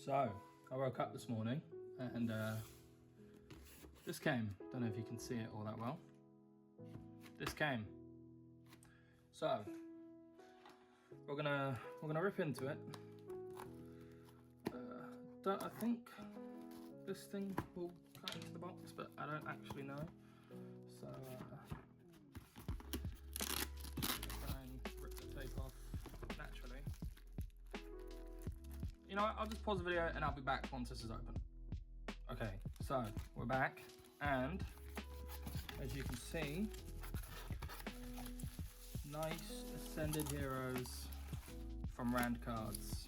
So, I woke up this morning and this came. Don't know if you can see it all that well. This came. So, we're gonna rip into it. I think this thing will cut into the box, but I don't actually know. So, try and rip the tape off naturally. You know what, I'll just pause the video and I'll be back once this is open. Okay, so we're back, and as you can see, nice Ascended Heroes from Rand Cards.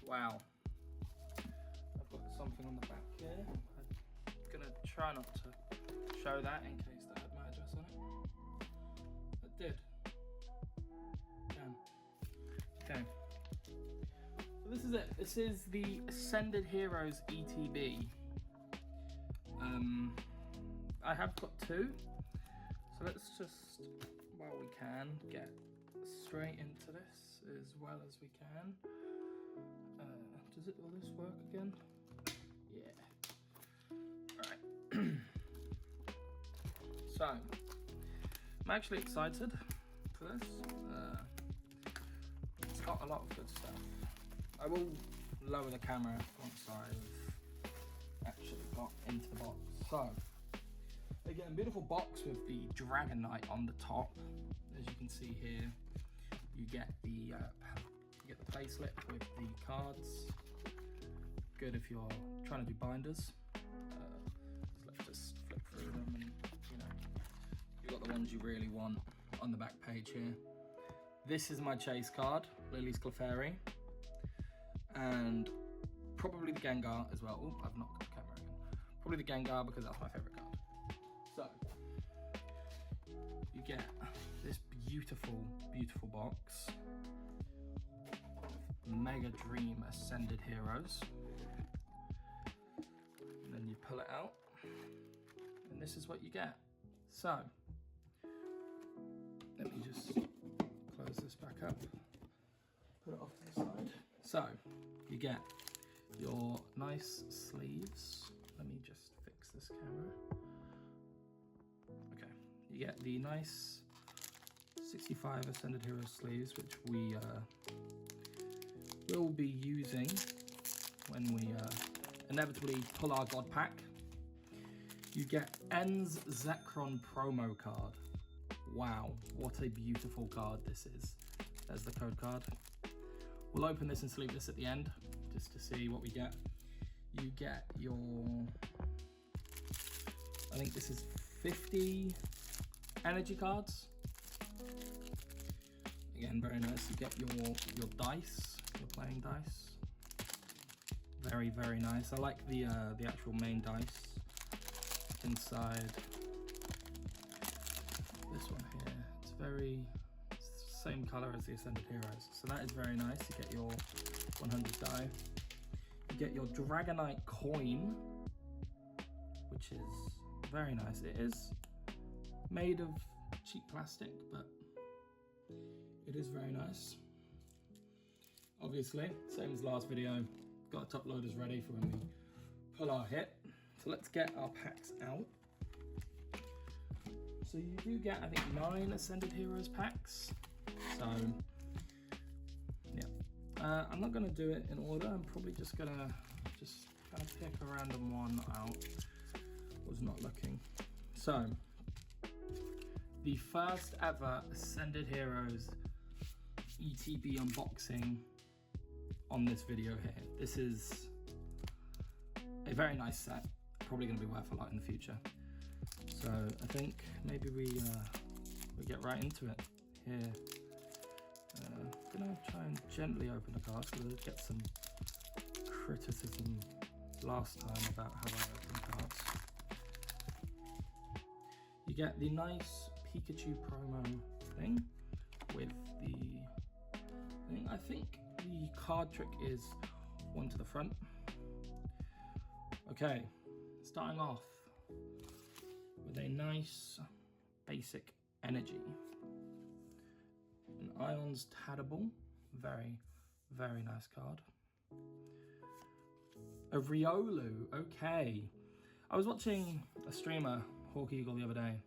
Wow. I've got something on the back here. I'm gonna try not to show that in case that had my address on it. It did. Damn. Okay. So this is it. This is the Ascended Heroes ETB. I have got two. So let's just, while we can, get straight into this as well as we can. Will this work again? Yeah. Alright. So, I'm actually excited for this. It's got a lot of good stuff. I will lower the camera once I've actually got into the box. So, again, beautiful box with the Dragon Knight on the top. As you can see here, you get the play slip with the cards. Good if you're trying to do binders. So let's just flip through them, and you know, you've got the ones you really want on the back page here. This is my chase card, Lily's Clefairy, and probably the Gengar as well. Oh, I've knocked the camera again. Probably the Gengar because that's my favorite card. So, you get this beautiful, beautiful box. Mega Dream Ascended Heroes. And then you pull it out, and this is what you get. So, let me just close this back up, put it off to the side. So, you get your nice sleeves. Let me just fix this camera. Okay, you get the nice 65 Ascended Heroes sleeves, which we will be using when we inevitably pull our God Pack. You get En's Zekrom promo card. Wow, what a beautiful card this is. There's the code card. We'll open this and sleeve this at the end, just to see what we get. You get your, I think this is 50 energy cards. Again, very nice. You get your dice, your playing dice. Very, very nice. I like the actual main dice inside this one here. It's the same color as the Ascended Heroes. So that is very nice. You get your 100 die. You get your Dragonite coin, which is very nice. It is made of cheap plastic, but it is very nice. Obviously, same as last video, got our top loaders ready for when we pull our hit. So let's get our packs out. So you do get, I think, 9 Ascended Heroes packs. So, yeah. I'm not gonna do it in order. I'm probably just gonna pick a random one out. Was not looking. So, the first ever Ascended Heroes ETB unboxing on this video here. This is a very nice set, probably going to be worth a lot in the future. So I think maybe we get right into it here. I'm gonna try and gently open the cards because I did get some criticism last time about how I open cards. You get the nice Pikachu promo thing with the thing. I think the card trick is one to the front. Okay, starting off with a nice basic energy. An Ion's Tadable, very, very nice card. A Riolu, okay. I was watching a streamer, Hawk Eagle, the other day.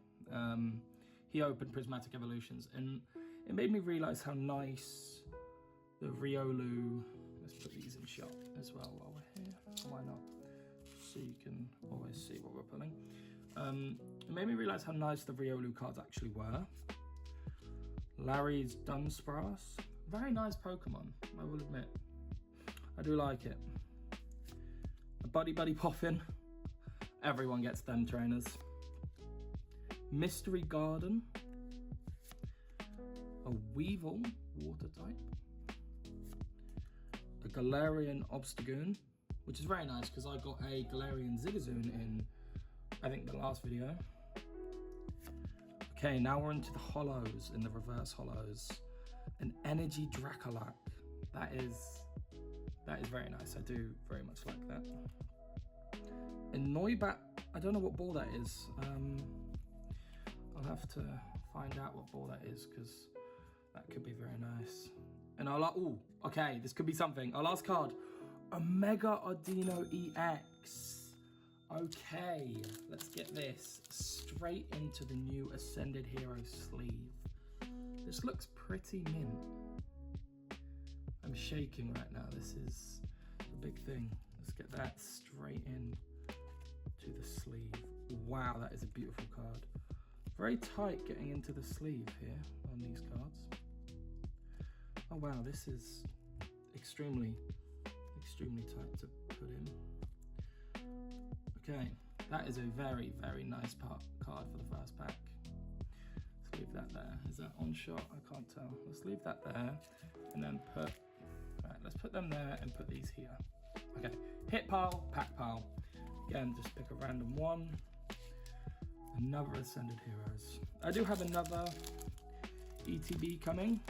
He opened Prismatic Evolutions, and it made me realise how nice the Riolu. Let's put these in shot as well while we're here. Why not? So you can always see what we're pulling. It made me realise how nice the Riolu cards actually were. Larry's Dunsparce, very nice Pokemon, I will admit. I do like it. A Buddy Poffin. Everyone gets them trainers. Mystery Garden. A Weevil, water type. A Galarian Obstagoon, which is very nice because I got a Galarian Zigzagoon in, I think, the last video. Okay, now we're into the holos, in the reverse holos. An Energy Dracolac. That is very nice. I do very much like that. A Noibat, I don't know what ball that is. I'll have to find out what ball that is because that could be very nice. And ooh, okay, this could be something. Our last card, a Mega Audino EX. Okay, let's get this straight into the new Ascended Hero sleeve. This looks pretty mint. I'm shaking right now. This is a big thing. Let's get that straight in to the sleeve. Wow, that is a beautiful card. Very tight getting into the sleeve here on these cards. Oh wow, this is extremely tight to put in. Okay, that is a very, very nice card for the first pack. Let's leave that there. Is that on shot? I can't tell. Let's leave that there and then let's put them there and put these here. Okay, hit pile, pack pile. Again, just pick a random one. Another Ascended Heroes. I do have another ETB coming.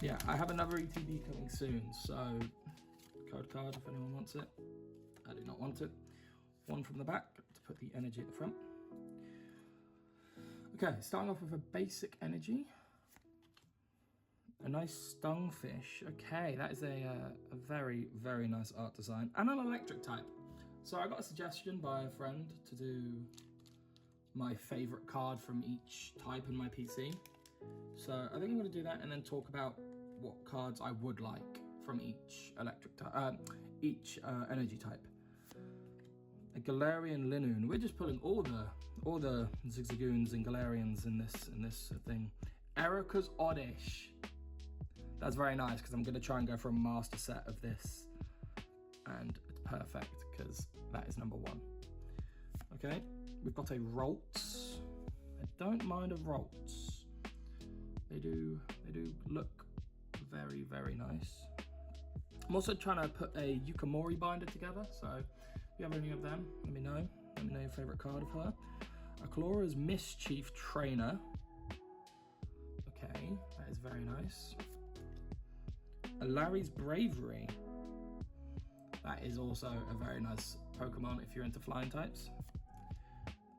Yeah, I have another ETB coming soon, so code card if anyone wants it. I do not want it. One from the back to put the energy at the front. Okay, starting off with a basic energy. A nice Stunfish. Okay, that is a very, very nice art design. And an electric type. So I got a suggestion by a friend to do my favorite card from each type in my PC. So I think I'm going to do that and then talk about what cards I would like from each electric type, each energy type. A Galarian Linoon. We're just pulling all the Zigzagoons and Galarians in this thing. Erica's Oddish. That's very nice because I'm going to try and go for a master set of this, and it's perfect because that is number one. Okay, we've got a Ralts. I don't mind a Ralts. They do look very, very nice. I'm also trying to put a Yukimori binder together, so if you have any of them, let me know. Let me know your favorite card of her. A Calora's Mischief Trainer. Okay, that is very nice. A Larry's Bravery. That is also a very nice Pokemon if you're into flying types.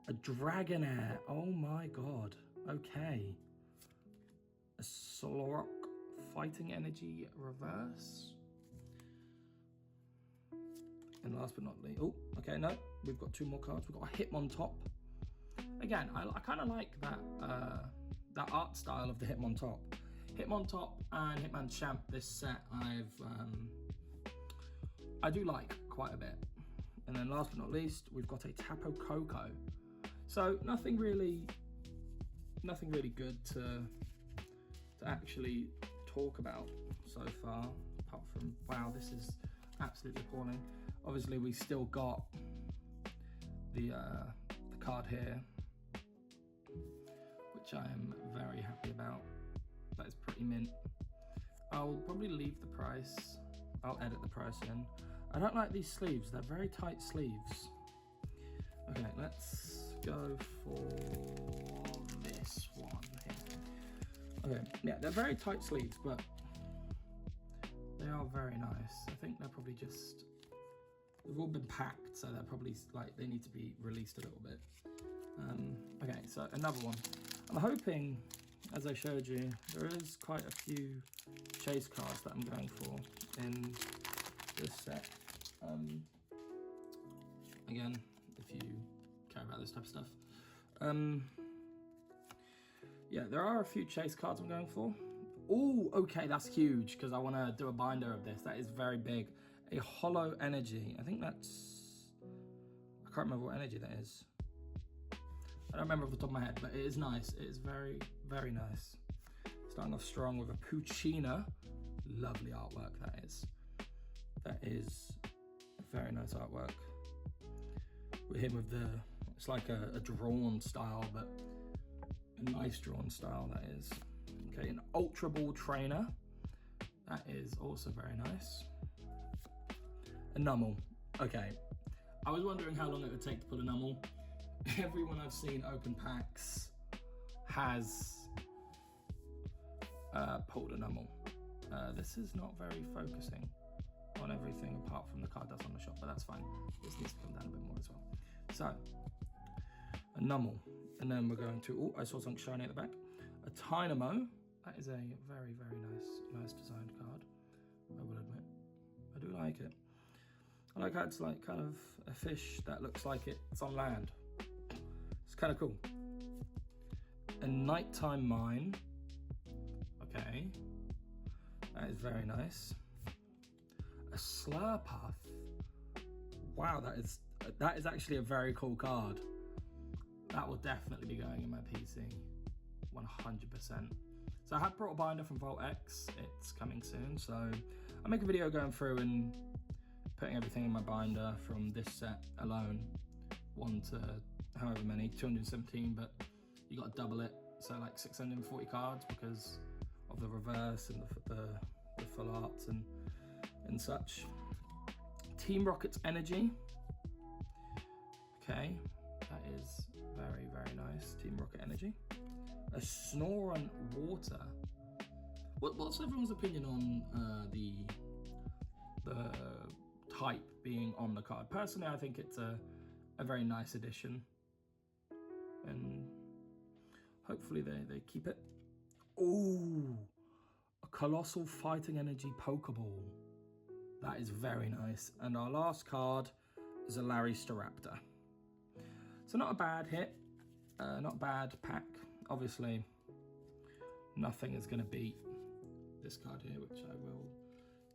A Dragonair. Oh my god. Okay. A Solrock Fighting Energy Reverse. And last but not least, oh, okay, no, we've got two more cards. We've got a Hitmontop. Again, I kind of like that that art style of the Hitmontop. Hitmontop and Hitmonchamp, this set I do like quite a bit. And then last but not least, we've got a Tapu Koko. So nothing really good to actually talk about so far, apart from, wow, this is absolutely appalling. Obviously, we still got the card here, which I am very happy about. That is pretty mint. I'll probably leave the price. I'll edit the price in. I don't like these sleeves. They're very tight sleeves. Okay, let's go for this one here. Okay, yeah, they're very tight sleeves, but they are very nice. I think they're probably just, they've all been packed, so they're probably like, they need to be released a little bit. Okay, so another one. I'm hoping as I showed you, there is quite a few chase cards that I'm going for in this set. Again, if you care about this type of stuff. Yeah, there are a few chase cards I'm going for. Oh, okay, that's huge because I want to do a binder of this. That is very big. A Hollow Energy. I think that's... I can't remember what energy that is. I don't remember off the top of my head, but it is nice. It is very, very nice. Starting off strong with a Puccina. Lovely artwork, that is. That is very nice artwork. With him with the... It's like a drawn style, but a nice drawn style, that is. Okay, an Ultra Ball Trainer. That is also very nice. A Numel. Okay, I was wondering how long it would take to pull a Numel. Everyone I've seen open packs has pulled a Numel. This is not very focusing on everything apart from the card that's on the shop, but that's fine. This needs to come down a bit more as well. So, a Numel. And then we're going to, oh, I saw something shiny at the back. A Tynamo. That is a very, very nice designed card, I will admit. I do like it. I like how it's like kind of a fish that looks like it's on land. It's kind of cool. A Nighttime Mine. Okay. That is very nice. A Slurpuff. Wow, that is actually a very cool card. That will definitely be going in my PC. 100%. So I have brought a binder from Vault X. It's coming soon, so I'll make a video going through and putting everything in my binder from this set alone. 1 to however many, 217, but you got to double it. So like 640 cards because of the reverse and the full arts and such. Team Rocket's Energy. Okay, that is very, very nice. Team Rocket Energy. A Snorunt Water. What's everyone's opinion on the type being on the card? Personally, I think it's a very nice addition, and hopefully they keep it. Ooh, a Colossal Fighting Energy Pokeball. That is very nice. And our last card is a Larry Staraptor. So not a bad hit, not a bad pack. Obviously, nothing is going to beat this card here, which I will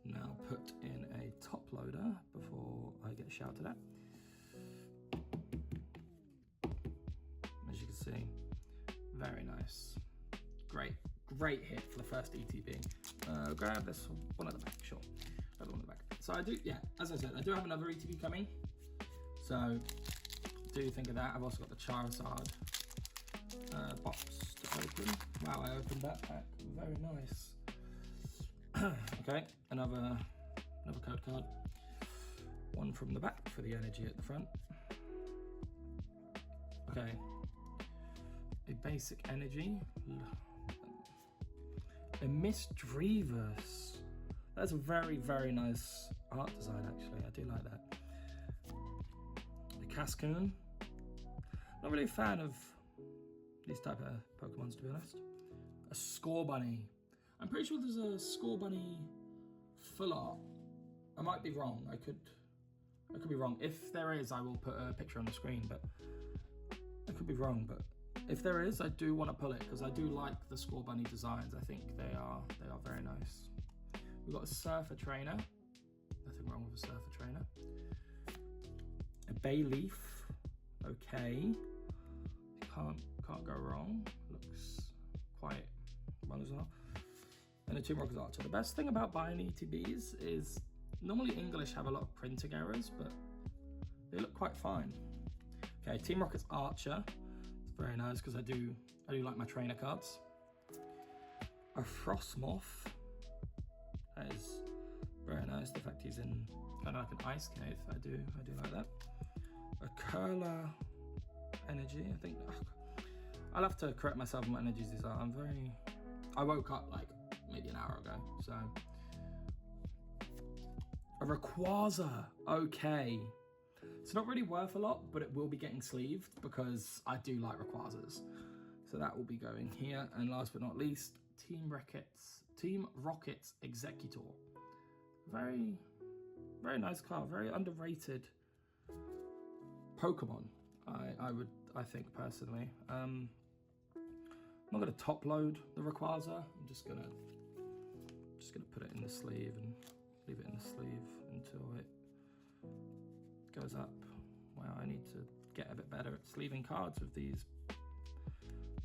now put in a top loader before I get shouted at. As you can see, very nice. Great hit for the first ETB. Grab this one at the back, sure. Grab one at the back. So I do, yeah, as I said, I do have another ETB coming. So do think of that. I've also got the Charizard box to open. Wow, I opened that pack. Very nice. Okay, another code card. One from the back for the energy at the front. Okay, a basic energy. A Misdreavus. That's a very, very nice art design, actually. I do like that. A Cascoon. Not really a fan of these type of Pokemons, to be honest. A Scorbunny. I'm pretty sure there's a Scorbunny full art. I might be wrong. I could be wrong. If there is, I will put a picture on the screen, but I could be wrong. But if there is, I do want to pull it because I do like the Scorbunny designs. I think they are very nice. We've got a Surfer Trainer. Nothing wrong with a Surfer Trainer. A Bayleaf. Okay. Can't go wrong. Looks quite well as well. And a Team Rocket Archer. The best thing about buying ETBs is normally English have a lot of printing errors, but they look quite fine. Okay, Team Rocket's Archer. It's very nice because I do like my trainer cards. A Frostmoth. That is very nice. The fact he's in kind of like an ice cave. I do like that. A Curler Energy. I think I'll have to correct myself on what energies these are. I woke up like maybe an hour ago, so. A Rayquaza. Okay. It's not really worth a lot, but it will be getting sleeved because I do like Rayquazas. So that will be going here. And last but not least, Team Rocket's Executor. Very, very nice card, very underrated Pokemon, I think personally. I'm not gonna top load the Rayquaza. I'm just gonna put it in the sleeve and leave it in the sleeve until it goes up. Wow, I need to get a bit better at sleeving cards with these.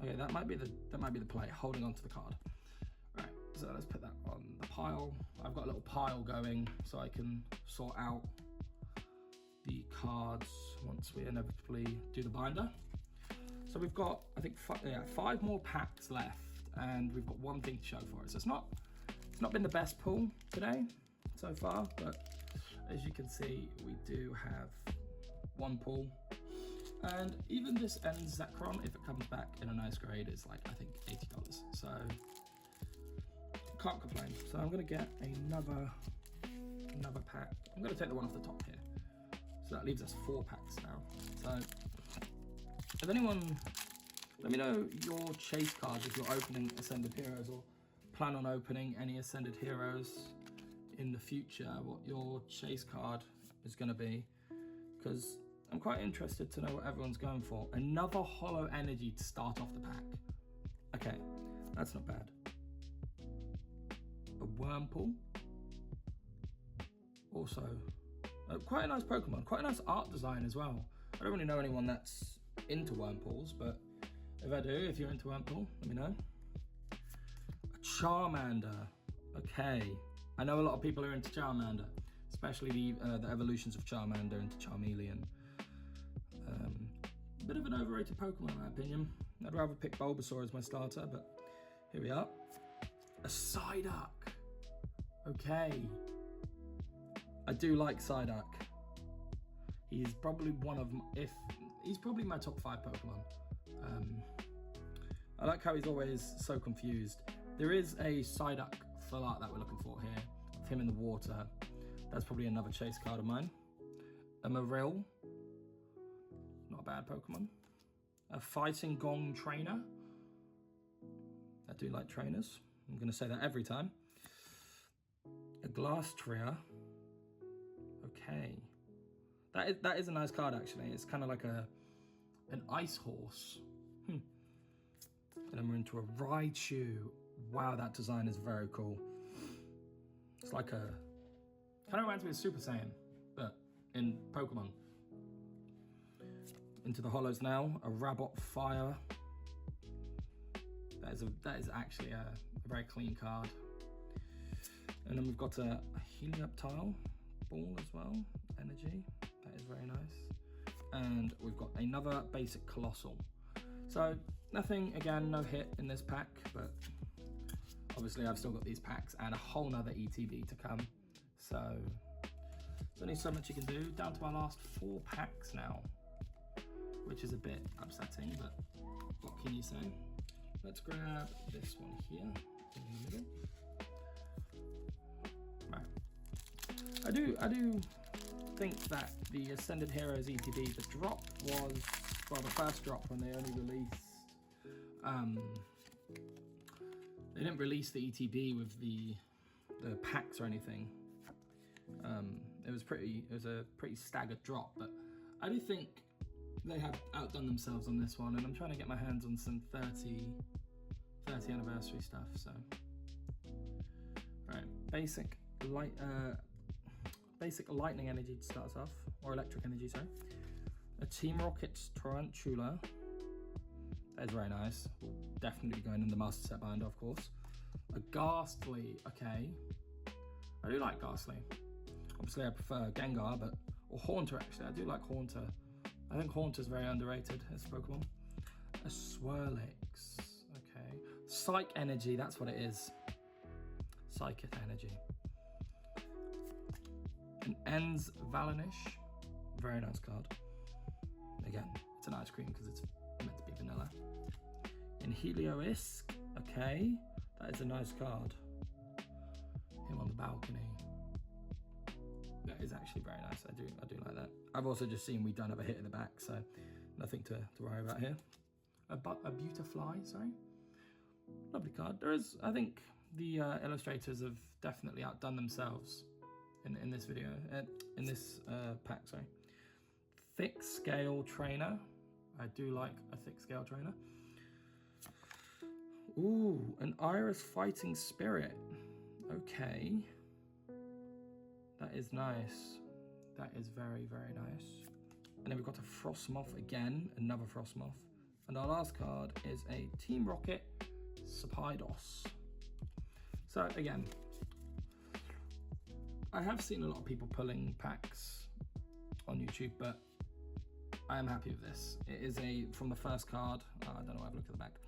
Okay, that might be the play, holding onto the card. Right, so let's put that on the pile. I've got a little pile going so I can sort out the cards once we inevitably do the binder. So we've got, I think, 5 more packs left, and we've got one thing to show for it. So it's not been the best pull today so far, but as you can see, we do have one pull. And even this ends Zekrom, if it comes back in a nice grade, it's like, I think, $80. So can't complain. So I'm gonna get another pack. I'm gonna take the one off the top here. So that leaves us 4 packs now. So if anyone, let me know your chase cards if you're opening Ascended Heroes or plan on opening any Ascended Heroes in the future, what your chase card is gonna be, because I'm quite interested to know what everyone's going for. Another Hollow Energy to start off the pack. Okay, that's not bad. A Wurmple. Also, quite a nice Pokemon, quite a nice art design as well. I don't really know anyone that's into Wurmples, but if I do, if you're into Wurmple, let me know. A Charmander. Okay, I know a lot of people are into Charmander, especially the evolutions of Charmander into Charmeleon. Bit of an overrated Pokemon in my opinion. I'd rather pick Bulbasaur as my starter, but here we are. A Psyduck. Okay. I do like Psyduck. He's probably he's probably my top 5 Pokemon. I like how he's always so confused. There is a Psyduck full art that we're looking for here, of him in the water. That's probably another chase card of mine. A Marill. Not a bad Pokemon. A Fighting Gong Trainer. I do like trainers. I'm going to say that every time. A Glastrier. Okay. That is a nice card actually. It's kind of like an ice horse. And then we're into a Raichu. Wow, that design is very cool. It's like kind of reminds me of Super Saiyan, but in Pokemon. Into the hollows now, a Rabot Fire. That is actually a very clean card. And then we've got a Helioptile ball as well, energy. That is very nice. And we've got another basic Colossal. So nothing, again, no hit in this pack, but obviously I've still got these packs and a whole nother ETB to come. So there's only so much you can do. Down to our last 4 packs now, which is a bit upsetting, but what can you say? Let's grab this one here in the middle. Right. I do think that the Ascended Heroes ETB, the drop was, well, the first drop when they only released, they didn't release the ETB with the packs or anything. It was a pretty staggered drop, but I do think they have outdone themselves on this one, and I'm trying to get my hands on some 30 anniversary stuff. So, right, basic lightning energy to start us off, or electric energy, sorry. A Team Rocket's Tarantula. That is very nice. Definitely going in the master set binder, of course. A Ghastly. Okay, I do like Ghastly. Obviously, I prefer Gengar, or Haunter actually. I do like Haunter. I think Haunter's very underrated as a Pokemon. A Swirlix, okay. Psych Energy, that's what it is. Psychic Energy. An Ends Valenish, very nice card. Again, it's an ice cream because it's meant to be vanilla. In Heliolisk, okay, that is a nice card. Him on the balcony. That is actually very nice. I do like that. I've also just seen we don't have a hit in the back, so nothing to worry about here. a Beautifly, sorry. Lovely card. There is, I think, the illustrators have definitely outdone themselves in this video, in this pack, sorry. Thick Scale Trainer. I do like a Thick Scale Trainer. Ooh, an Iris Fighting Spirit. Okay. That is nice. That is very, very nice. And then we've got a Frostmoth again, another Frostmoth. And our last card is a Team Rocket Spydos. So again, I have seen a lot of people pulling packs on YouTube, but I am happy with this. It is from the first card. I don't know, I've looked at the back.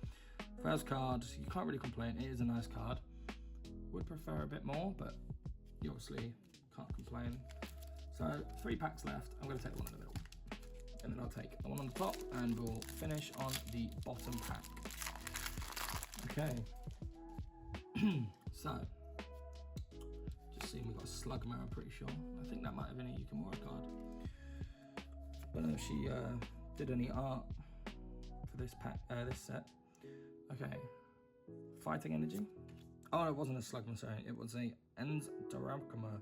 First card, you can't really complain. It is a nice card. Would prefer a bit more, but you obviously can't complain. So 3 packs left. I'm going to take the one in the middle. And then I'll take the one on the top and we'll finish on the bottom pack. Okay. So, just seeing, we've got a Slugma, I'm pretty sure. I think that might have been a Yukimura card. Don't know if she did any art for this pack, this set. Okay. Fighting Energy. Oh, it wasn't a Slugma, sorry. It was a Endorankama.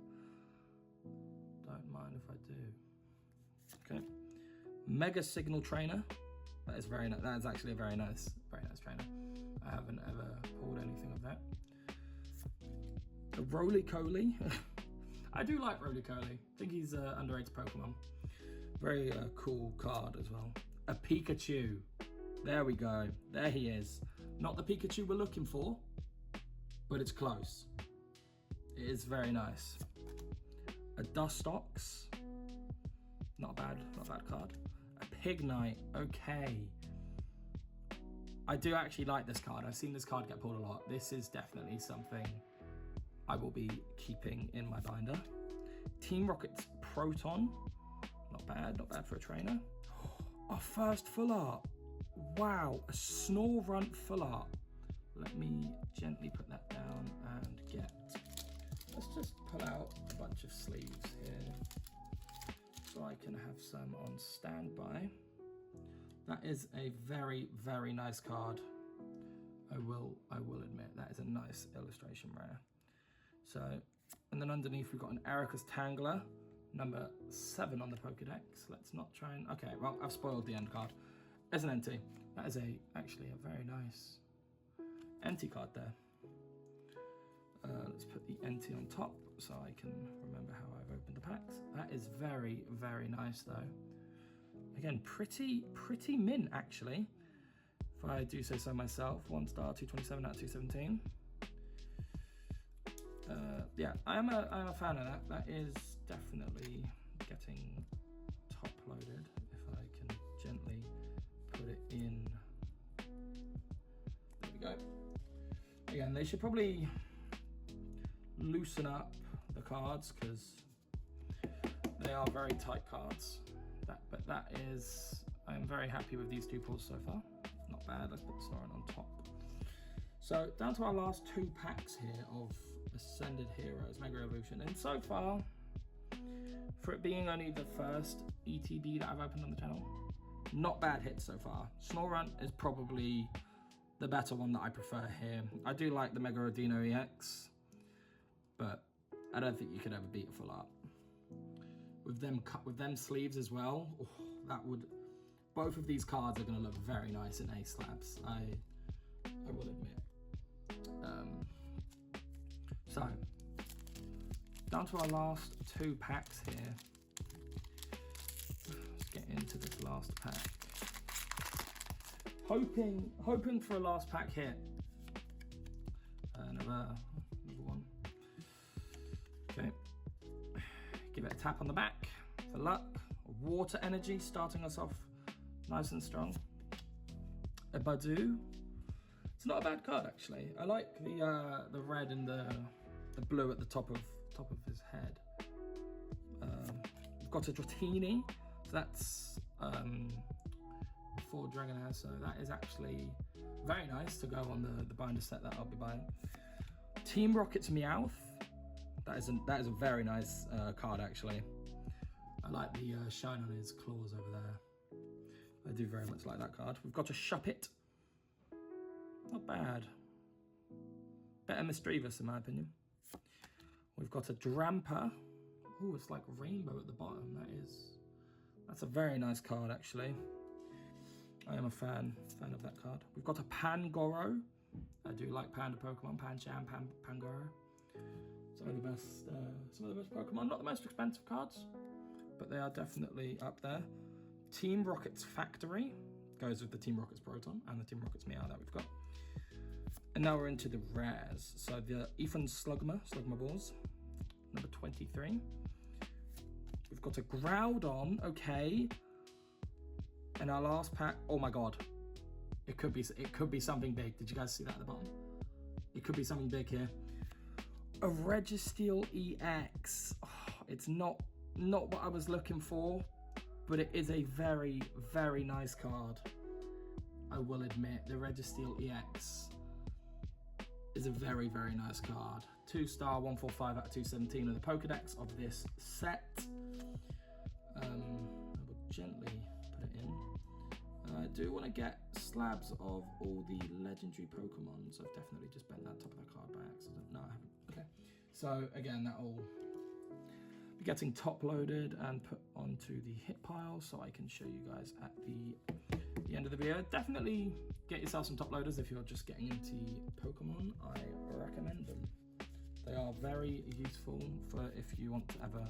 Don't mind if I do. Okay. Mega Signal Trainer. That is very nice. That is actually a very nice trainer. I haven't ever pulled anything of that. A Roly-Coly. I do like Roly-Coly. I think he's an underrated Pokemon. Very cool card as well. A Pikachu. There we go. There he is. Not the Pikachu we're looking for, but it's close. It is very nice. A Dustox. Not a bad card. A Pignite. Okay. I do actually like this card. I've seen this card get pulled a lot. This is definitely something I will be keeping in my binder. Team Rocket's Proton. Not bad for a trainer. Our first full art. Wow, a Snorunt full art. Let me gently put that down and let's just pull out a bunch of sleeves here so I can have some on standby. That is a very, very nice card. I will admit, that is a nice illustration rare. So, and then underneath we've got an Erika's Tangler, number 7 on the Pokedex. Let's not try and, okay, well, I've spoiled the end card. There's an NT. That is actually a very nice NT card there. Let's put the NT on top so I can remember how I've opened the packs. That is very, very nice though. Again, pretty mint actually, if I do say so myself. 1 star, 227 out of 217. Yeah, I am a fan of that. That is definitely getting top loaded. If I can gently put it in. There we go. Again, they should probably loosen up the cards because they are very tight cards. But that is, I am very happy with these 2 pulls so far. Not bad. Let's put the Snorunt on top. So down to our last 2 packs here of Ascended Heroes Mega Evolution, and so far, for it being only the first ETB that I've opened on the channel, not bad hits so far. Snorunt is probably the better one that I prefer here. I do like the Mega Rodino EX, but I don't think you could ever beat a full art. With them sleeves as well, that would, both of these cards are going to look very nice in Ace Slabs, I will admit. So, down to our last 2 packs here. Let's get into this last pack. Hoping for a last pack hit. Another one. Okay. Give it a tap on the back for luck. Water Energy starting us off nice and strong. A Badoo. It's not a bad card actually. I like the red and the blue at the top of his head. We've got a Dratini. So that's 4 Dragonair, so that is actually very nice to go on the binder set that I'll be buying. Team Rocket's Meowth. That is a very nice card actually. I like the shine on his claws over there. I do very much like that card. We've got a Shuppet. Not bad. Better Misdreavus in my opinion. We've got a Drampa. Oh, it's like rainbow at the bottom. That's a very nice card actually. I am a fan of that card. We've got a Pangoro. I do like Panda Pokemon, Pancham, Pangoro. Some of the best Pokemon. Not the most expensive cards, but they are definitely up there. Team Rocket's Factory goes with the Team Rocket's Proton and the Team Rocket's Meow that we've got. And now we're into the rares. So the Ethan Slugma Balls, number 23. We've got a Groudon, okay. And our last pack, oh my god. It could be something big. Did you guys see that at the bottom? It could be something big here. A Registeel EX. Oh, it's not what I was looking for, but it is a very, very nice card. I will admit, the Registeel EX is a very, very nice card. 2-star, 145 out of 217 of the Pokedex of this set. I will gently put it in. I do want to get slabs of all the legendary Pokemon, so I've definitely just bent that top of the card by accident. No, I haven't. Okay. So again, that will be getting top loaded and put onto the hit pile so I can show you guys at the end of the video. Definitely get yourself some top loaders if you're just getting into Pokemon. I recommend them. They are very useful for if you want to ever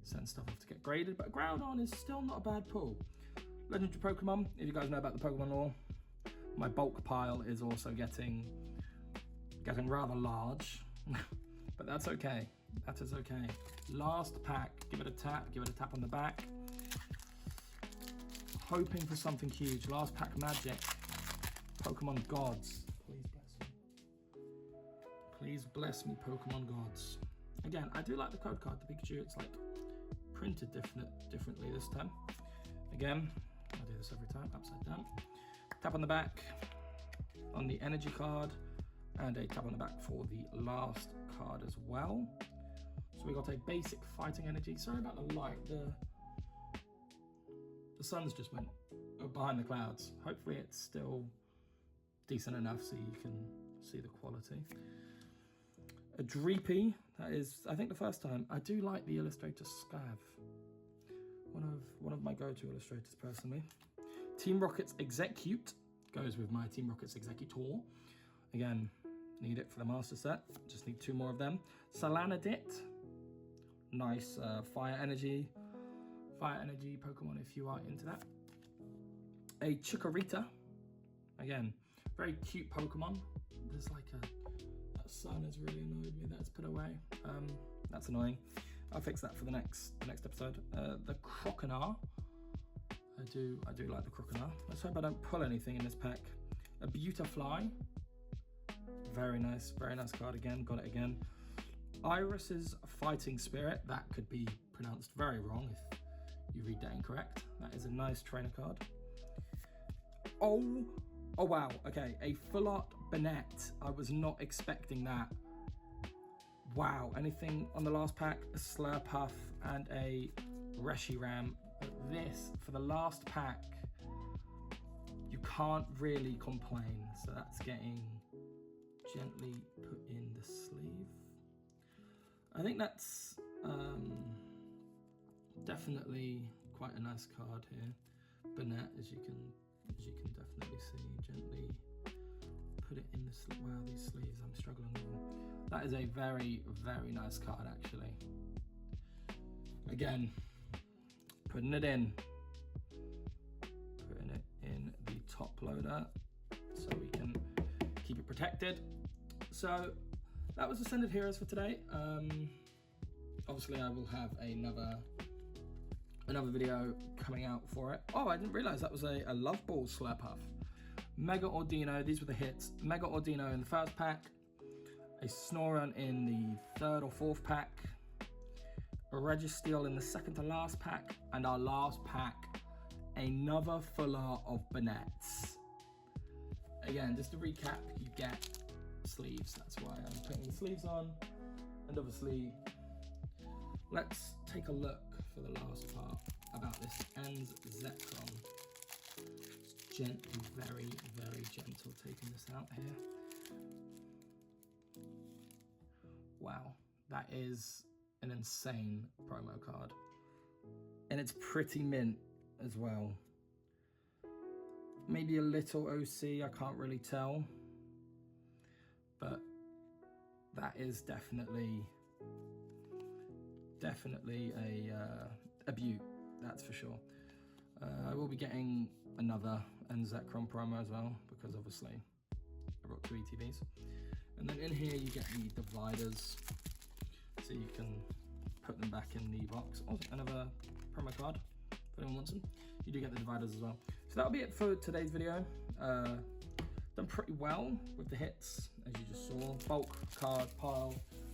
send stuff off to get graded, but Groudon is still not a bad pull. Legendary Pokemon, if you guys know about the Pokemon lore, my bulk pile is also getting rather large, but that's okay. That is okay. Last pack, give it a tap on the back. Hoping for something huge. Last pack magic. Pokemon Gods. Please bless me. Please bless me, Pokemon Gods. Again, I do like the code card, the Pikachu. It's like printed differently this time. Again, I do this every time, upside down. Tap on the back on the energy card, and a tap on the back for the last card as well. So we got a basic fighting energy. Sorry about the light, the sun's just went behind the clouds. Hopefully it's still decent enough so you can see the quality. A Dreepy, that is, I think the first time. I do like the illustrator Scav. One of my go-to illustrators personally. Team Rocket's Execute goes with my Team Rocket's Executor. Again, need it for the master set. Just need 2 more of them. Salanadit, nice fire energy Pokemon if you are into that. A Chikorita, again, very cute Pokemon. There's like that sun has really annoyed me. That's put away. That's annoying. I'll fix that for the next episode. The Croconaw. I do like the Croconaw. Let's hope I don't pull anything in this pack. A Beautifly. Very nice card again. Got it again. Iris's Fighting Spirit. That could be pronounced very wrong if you read that incorrect. That is a nice trainer card. Oh wow. Okay, a Full Art Banette. I was not expecting that. Wow, anything on the last pack, a Slurpuff and a Reshiram. But this, for the last pack, you can't really complain. So that's getting gently put in the sleeve. I think that's definitely quite a nice card here. Banette, as you can definitely see, gently put it in the sleeve. Wow, these sleeves, I'm struggling with them. That is a very, very nice card, actually. Again, putting it in the top loader so we can keep it protected. So that was Ascended Heroes for today. Obviously, I will have another video coming out for it. Oh, I didn't realize that was a Love Ball Slurpuff. Mega Ordino, these were the hits. Mega Ordino in the first pack, a Snorunt in the 3rd or 4th pack, a Registeel in the 2nd to last pack, and our last pack, another Full Art of Banettes. Again, just to recap, you get sleeves. That's why I'm putting the sleeves on. And obviously, let's take a look for the last part about this ENZ Zekrom. Just gently, very, very gentle, taking this out here. Wow, that is an insane promo card. And it's pretty mint as well. Maybe a little OC, I can't really tell. But that is definitely a beaut, that's for sure. I will be getting another Zekrom promo as well, because obviously I brought 2 ETBs. And then in here you get the dividers, so you can put them back in the box. Also, another promo card, if anyone wants them. You do get the dividers as well. So that'll be it for today's video. Done pretty well with the hits, as you just saw. Bulk card pile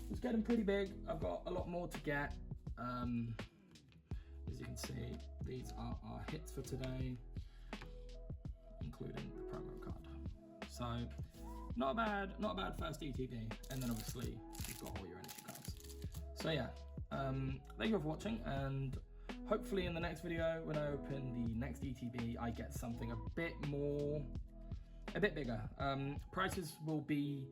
was getting pretty big. I've got a lot more to get. As you can see, these are our hits for today, including the promo card. So not a bad first ETB. And then obviously you've got all your energy cards. So yeah, thank you for watching, and hopefully in the next video, when I open the next ETB, I get something a bit bigger. Prices will be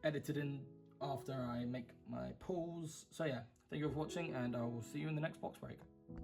edited in after I make my pulls. So yeah, thank you for watching, and I will see you in the next box break.